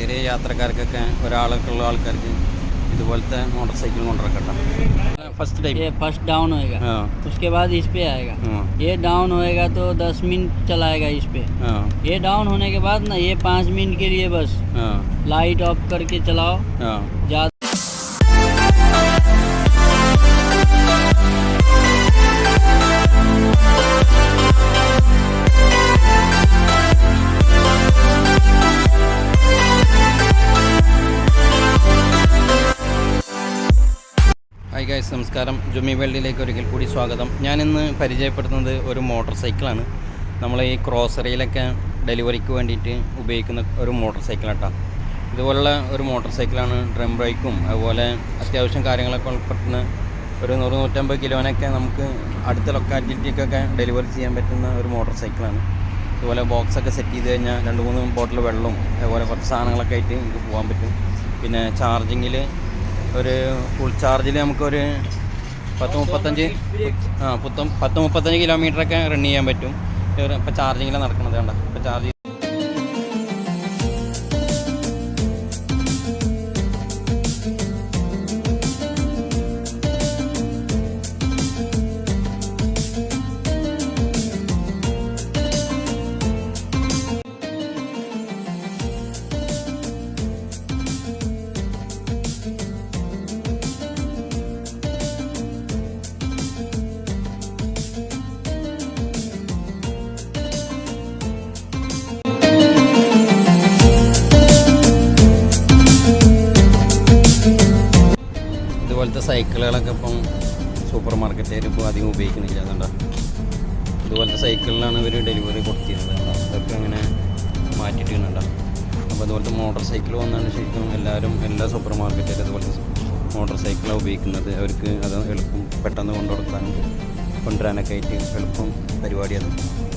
ചെറിയ യാത്രക്കാർക്കൊക്കെ ഒരാൾക്കുള്ള ആൾക്കാർക്ക് ഇതുപോലത്തെ മോട്ടോർ സൈക്കിൾ കൊണ്ടുവരക്കട്ടെ. फर्स्ट टाइप ये फर्स्ट डाउन होएगा, उसके बाद इस पे आएगा। ये डाउन होएगा तो 10 मिनट चलाएगा इस पे। ये डाउन होने के बाद ना ये 5 मिनट के लिए बस लाइट ऑफ करके चलाओ। ज़्यादा ഹായ് ഗൈസ്, നമസ്കാരം. ജുമ്മി വേൾഡിലേക്ക് ഒരിക്കൽ കൂടി സ്വാഗതം. ഞാനിന്ന് പരിചയപ്പെടുത്തുന്നത് ഒരു മോട്ടോർ സൈക്കിളാണ്. നമ്മൾ ഈ ക്രോസറിയിലൊക്കെ ഡെലിവറിക്ക് വേണ്ടിയിട്ട് ഉപയോഗിക്കുന്ന ഒരു മോട്ടോർ സൈക്കിളാട്ടോ. ഇതുപോലുള്ള ഒരു മോട്ടോർ സൈക്കിളാണ്. ഡ്രം ബ്രേക്കും അതുപോലെ അത്യാവശ്യം കാര്യങ്ങളൊക്കെ ഉൾപ്പെടുന്ന ഒരു 100-150 കിലോനൊക്കെ നമുക്ക് അടുത്ത ലൊക്കാലിറ്റിക്കൊക്കെ ഡെലിവറി ചെയ്യാൻ പറ്റുന്ന ഒരു മോട്ടോർ സൈക്കിളാണ്. അതുപോലെ ബോക്സൊക്കെ സെറ്റ് ചെയ്ത് കഴിഞ്ഞാൽ 2-3 ബോട്ടിൽ വെള്ളവും അതുപോലെ കുറച്ച് സാധനങ്ങളൊക്കെ ആയിട്ട് നമുക്ക് പോകാൻ പറ്റും. പിന്നെ ചാർജിങ്ങിൽ ഒരു ഫുൾ ചാർജിൽ നമുക്കൊരു 10-35 കിലോമീറ്ററൊക്കെ റൺ ചെയ്യാൻ പറ്റും. ഇപ്പോൾ ചാർജിങ്ങിലാണ് നടക്കുന്നത്. വേണ്ട ഇപ്പോൾ ചാർജ് ഇതുപോലത്തെ സൈക്കിളുകളൊക്കെ ഇപ്പം സൂപ്പർ മാർക്കറ്റുകാർ ഇപ്പോൾ അധികം ഉപയോഗിക്കുന്നില്ല. അതുകൊണ്ടോ ഇതുപോലത്തെ സൈക്കിളിലാണ് ഇവർ ഡെലിവറി കൊടുത്തിരുന്നത്. അതൊക്കെ അങ്ങനെ മാറ്റിയിട്ടുണ്ടോ. അപ്പോൾ അതുപോലത്തെ മോട്ടോർ സൈക്കിൾ വന്നാണ് ശരിക്കും എല്ലാ സൂപ്പർ മാർക്കറ്റുകാരും അതുപോലത്തെ മോട്ടോർ സൈക്കിളാണ് ഉപയോഗിക്കുന്നത്. അവർക്ക് അത് എളുപ്പം പെട്ടെന്ന് കൊണ്ടുവരാനൊക്കെ ആയിട്ട് എളുപ്പം പരിപാടിയാണ്.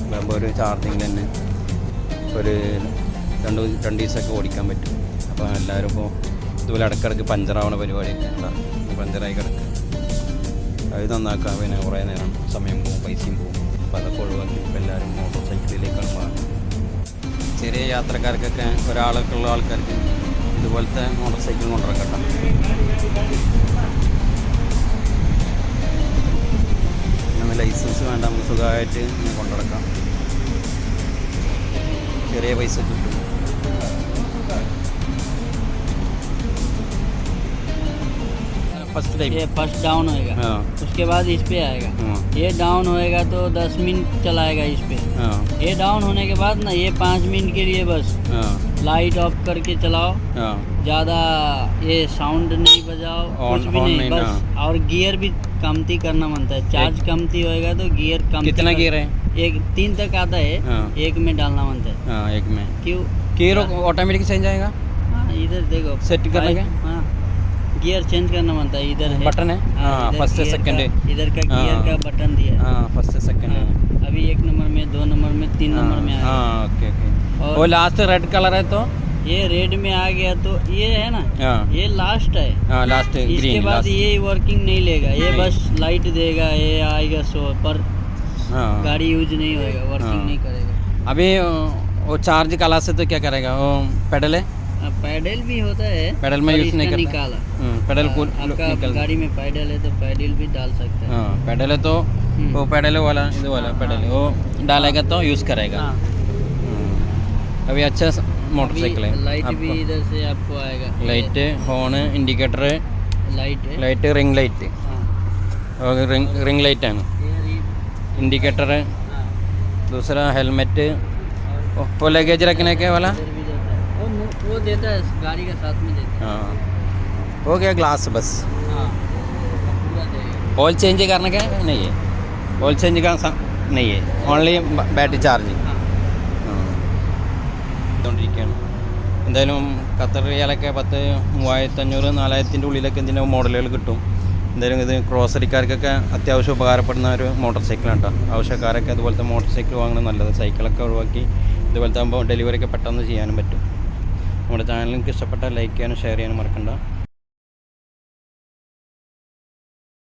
അതാകുമ്പോൾ ഒരു ചാർജിങ്ങിൽ തന്നെ ഒരു രണ്ട് ദിവസമൊക്കെ ഓടിക്കാൻ പറ്റും. അപ്പോൾ എല്ലാവരും ഇപ്പോൾ ഇതുപോലെ ഇടയ്ക്കിടയ്ക്ക് പഞ്ചറാവുന്ന പരിപാടിയൊക്കെ ഉണ്ടാകും. പഞ്ചറായി കിടക്കുക, അത് നന്നാക്കുക. പിന്നെ കുറേ നേരം സമയം പോകും, പൈസയും പോകും. അപ്പോൾ അതൊക്കെ ഒഴിവാക്കി ഇപ്പോൾ എല്ലാവരും മോട്ടോർ സൈക്കിളിലേക്കാണ് മാറുന്നത്. ചെറിയ യാത്രക്കാർക്കൊക്കെ ഒരാൾക്കുള്ള ആൾക്കാർക്ക് ഇതുപോലത്തെ മോട്ടോർ സൈക്കിൾ കൊണ്ടുവരക്കട്ടെ. അങ്ങനെ ലൈസൻസ് വേണ്ട, നമുക്ക് സുഖമായിട്ട് കൊണ്ടുനടക്കാം. ചെറിയ പൈസ കിട്ടും. फर्स्ट टाइप ये फर्स्ट डाउन होएगा, उसके बाद इस पे आएगा। ये डाउन होएगा तो 10 मिनट चलाएगा इस पे। ये डाउन होने के बाद ना ये 5 मिनट के लिए बस लाइट ऑफ करके चलाओ। ज़्यादा ये साउंड नहीं बजाओ, कुछ भी नहीं बस। और गियर भी कमती करना बनता है। चार्ज कमती होएगा तो गियर कम। कितना गियर है? 3 तक आता है। एक में डालना बनता है। एक में क्यों? गियर ऑटोमेटिक चेंज आएगा। इधर देखो सेट करने का गियर चेंज करना बनता है। इधर है बटन है, फर्स्ट से सेकंड है। इधर का गियर का बटन दिया है। फर्स्ट से सेकंड है। अभी 1 नंबर में, 2 नंबर में, 3 नंबर में आया। Okay okay. और लास्ट रेड कलर है तो ये रेड में आ गया तो ये है ना, ये लास्ट है। लास्ट इसके ग्रीन। बाद ये वर्किंग नहीं लेगा, ये बस लाइट देगा, ये आएगा शो पर। गाड़ी यूज नहीं होएगा, वर्किंग नहीं करेगा। अभी वो चार्ज कला से तो क्या करेगा? वो पेडल है, पैडल भी होता है, पैडल में यूज नहीं करता। निकाला पैडल को आपका गाड़ी में पैडल है तो पैडल भी डाल सकते हैं। पैडल है तो वो पैडल वाला इधर वाला पैडल वो डालेगा तो यूज़ करेगा। अभी अच्छा मोटरसाइकिल है। लाइट भी इधर से आपको आएगा, light, horn, indicator, light ring light और रिंग लाइट है, इंडिकेटर है। दूसरा हेलमेट, वो लगेज रखने के वाला वो देता है, गाड़ी का साथ में देता है। हो गया ग्लास बस। पूरा देगा। ऑयल चेंज करने का नहीं है, ऑयल चेंज का नहीं है, ഓൺലി ബാറ്ററി ചാർജിങ്. ാണ് എന്തായാലും ഖത്തർ റിയാലൊക്കെ 3500-4000 ഉള്ളിലൊക്കെ ഇതിൻ്റെ മോഡലുകൾ കിട്ടും. എന്തായാലും ഇത് ക്രോസറിക്കാർക്കൊക്കെ അത്യാവശ്യം ഉപകാരപ്പെടുന്ന ഒരു മോട്ടോർ സൈക്കിളാണ് കേട്ടോ. ആവശ്യക്കാരൊക്കെ അതുപോലത്തെ മോട്ടോർ സൈക്കിൾ വാങ്ങുന്നത് നല്ലത്. സൈക്കിളൊക്കെ ഒഴിവാക്കി ഇതുപോലത്തെ ആകുമ്പോൾ ഡെലിവറിയൊക്കെ പെട്ടെന്ന് ചെയ്യാനും പറ്റും. നമ്മുടെ ചാനൽ നിങ്ങൾക്ക് ഇഷ്ടപ്പെട്ടാൽ ലൈക്ക് ചെയ്യാനും ഷെയർ ചെയ്യാനും മറക്കണ്ട.